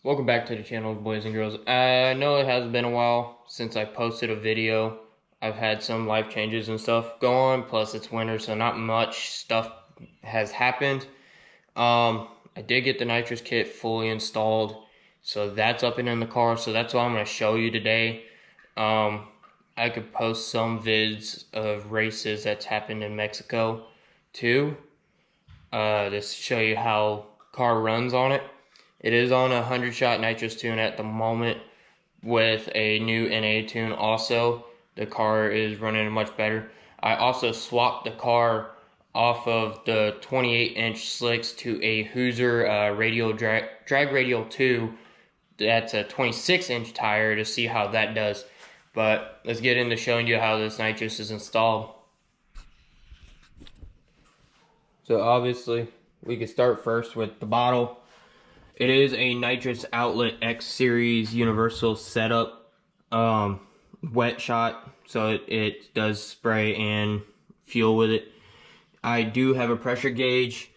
Welcome back to the channel, boys and girls. I know it has been a while since I posted a video. I've had some life changes and stuff go on, plus it's winter, so not much stuff has happened. I did get the nitrous kit fully installed, so that's up and in the car, so that's what I'm going to show you today. I could post some vids of races that's happened in Mexico too, to show you how car runs on it. It is on a 100-shot nitrous tune at the moment with a new NA tune also. The car is running much better. I also swapped the car off of the 28-inch slicks to a Hoosier radial drag radial 2. That's a 26-inch tire to see how that does. But let's get into showing you how this nitrous is installed. So obviously, we can start first with the bottle. It is a Nitrous Outlet X Series Universal Setup wet shot, so it does spray and fuel with it. I do have a pressure gauge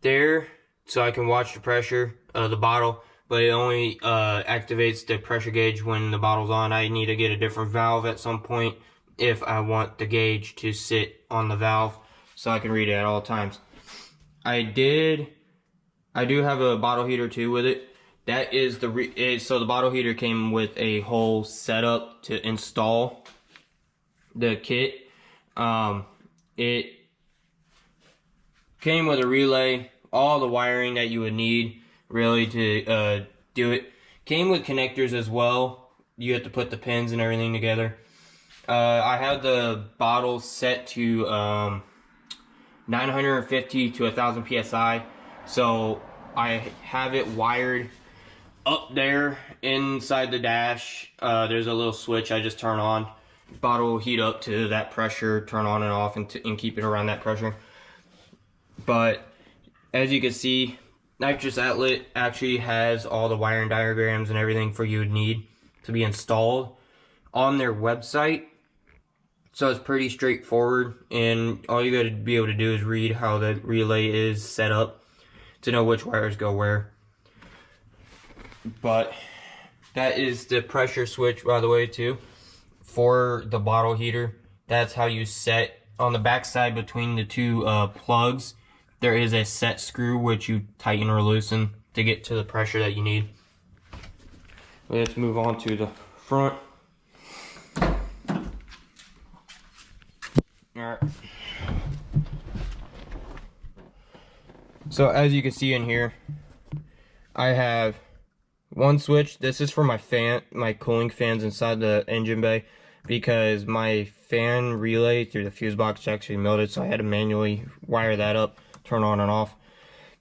there, so I can watch the pressure of the bottle, but it only activates the pressure gauge when the bottle's on. I need to get a different valve at some point if I want the gauge to sit on the valve, so I can read it at all times. I do have a bottle heater too with it. That is so the bottle heater came with a whole setup to install the kit. It came with a relay, all the wiring that you would need really to do it. Came with connectors as well. You have to put the pins and everything together. I have the bottle set to 950 to 1000 psi. So I have it wired up there inside the dash. There's a little switch I just turn on. Bottle will heat up to that pressure, turn on and off, and keep it around that pressure. But as you can see, Nitrous Outlet actually has all the wiring diagrams and everything for you would need to be installed on their website. So it's pretty straightforward, and all you got to be able to do is read how the relay is set up to know which wires go where. But that is the pressure switch, by the way, too, for the bottle heater. That's how you set on the back side between the two plugs. There is a set screw which you tighten or loosen to get to the pressure that you need. Let's move on to the front. Alright. So as you can see in here, I have one switch. This is for my cooling fans inside the engine bay, because my fan relay through the fuse box is actually melted, so I had to manually wire that up, turn on and off.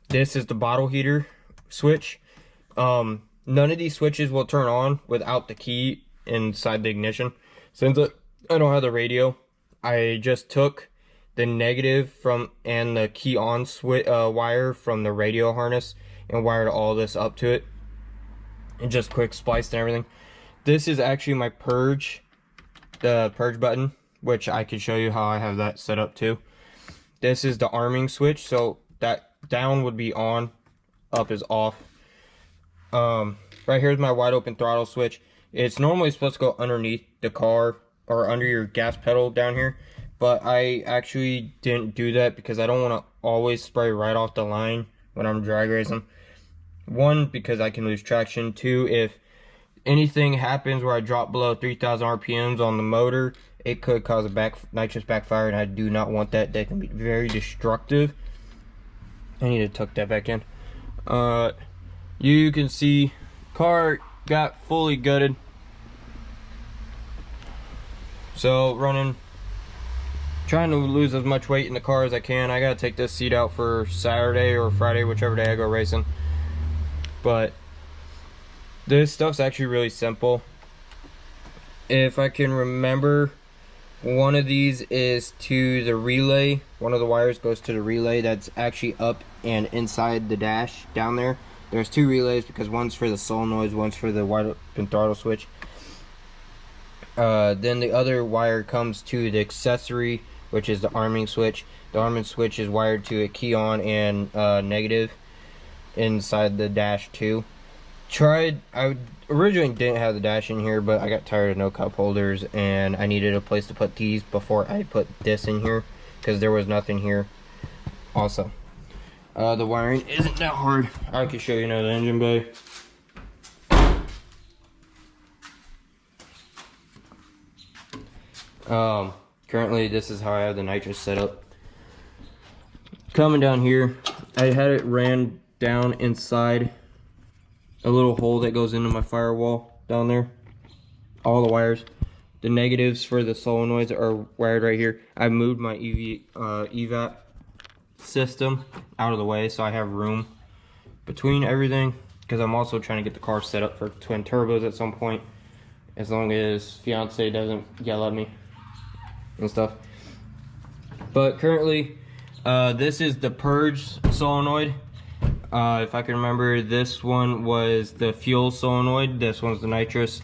This is the bottle heater switch. None of these switches will turn on without the key inside the ignition. Since I don't have the radio, I just took the negative from and the key on switch wire from the radio harness and wired all this up to it, and just quick spliced and everything. This is actually my purge, the purge button, which I could show you how I have that set up too. This is the arming switch, so that down would be on, up is off. Right here's my wide open throttle switch. It's normally supposed to go underneath the car or under your gas pedal down here, but I actually didn't do that because I don't want to always spray right off the line when I'm drag racing. One, because I can lose traction. Two, if anything happens where I drop below 3,000 RPMs on the motor, it could cause a nitrous backfire, and I do not want that. That can be very destructive. I need to tuck that back in. You can see car got fully gutted. So trying to lose as much weight in the car as I can. I gotta take this seat out for Saturday or Friday, whichever day I go racing. But this stuff's actually really simple. If I can remember, one of these is to the relay. One of the wires goes to the relay that's actually up and inside the dash down there. There's two relays because one's for the solenoids, one's for the wide open throttle switch. Then the other wire comes to the accessory, which is the arming switch. The arming switch is wired to a key on and negative inside the dash 2. I originally didn't have the dash in here, but I got tired of no cup holders and I needed a place to put these before I put this in here because there was nothing here. Also, the wiring isn't that hard. I can show you now the engine bay. Currently this is how I have the nitrous set up. Coming down here, I had it ran down inside a little hole that goes into my firewall down there. All the wires. The negatives for the solenoids are wired right here. I moved my evap system out of the way so I have room between everything, because I'm also trying to get the car set up for twin turbos at some point, as long as fiance doesn't yell at me and stuff. But currently this is the purge solenoid. If I can remember, this one was the fuel solenoid, this one's the nitrous.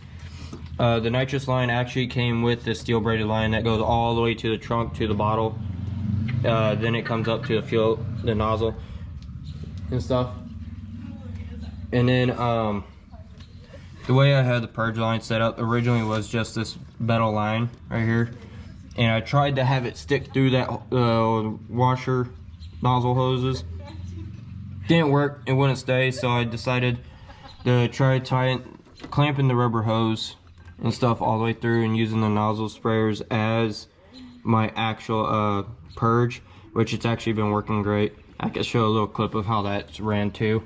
The nitrous line actually came with the steel braided line that goes all the way to the trunk to the bottle. Then it comes up to the fuel, the nozzle and stuff. And then the way I had the purge line set up originally was just this metal line right here, and I tried to have it stick through that washer nozzle hoses. Didn't work, it wouldn't stay, so I decided to try clamping the rubber hose and stuff all the way through and using the nozzle sprayers as my actual purge, which it's actually been working great. I could show a little clip of how that's ran too.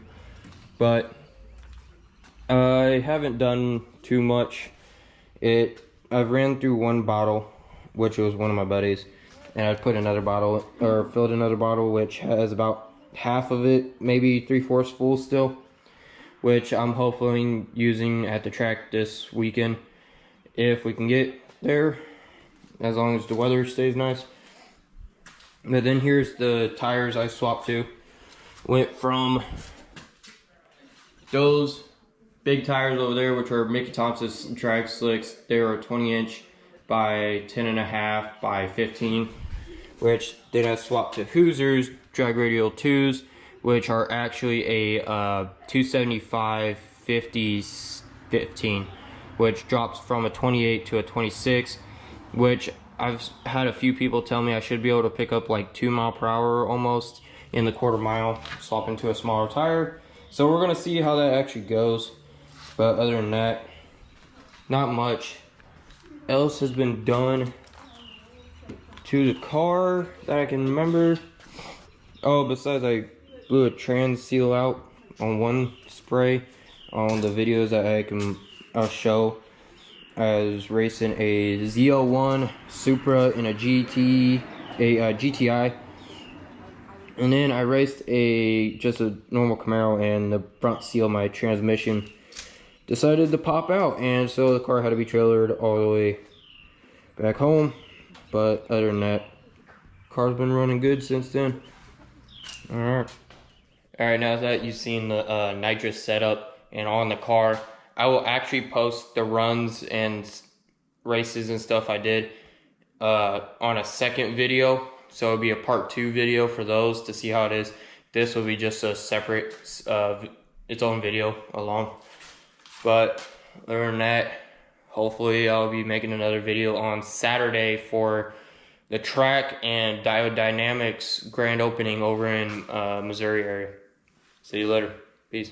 But I haven't done too much. I've ran through one bottle, which was one of my buddies, and I put another bottle, or filled another bottle, which has about half of it, maybe 3/4 full still, which I'm hopefully using at the track this weekend if we can get there, as long as the weather stays nice. But then here's the tires I swapped to. Went from those big tires over there, which are Mickey Thompson's drag slicks. They are 20" by 10.5" by 15, which then I swapped to Hoosers drag radial 2s, which are actually a 275/50/15, which drops from a 28 to a 26, which I've had a few people tell me I should be able to pick up like 2 mph almost in the 1/4 mile, swapping to a smaller tire. So we're gonna see how that actually goes. But other than that, not much else has been done to the car that I can remember. Oh, besides I blew a trans seal out on one spray on the videos that I'll show. I was racing a Z01 Supra in a GTI, and then I raced just a normal Camaro, and the front seal of my transmission decided to pop out, and so the car had to be trailered all the way back home. But other than that, car's been running good since then. Alright, now that you've seen the nitrous setup and on the car, I will actually post the runs and races and stuff I did on a second video. So it'll be a part 2 video for those to see how it is. This will be just a separate, its own video alone. But other than that, hopefully I'll be making another video on Saturday for the track and Diode Dynamics grand opening over in Missouri area. See you later. Peace.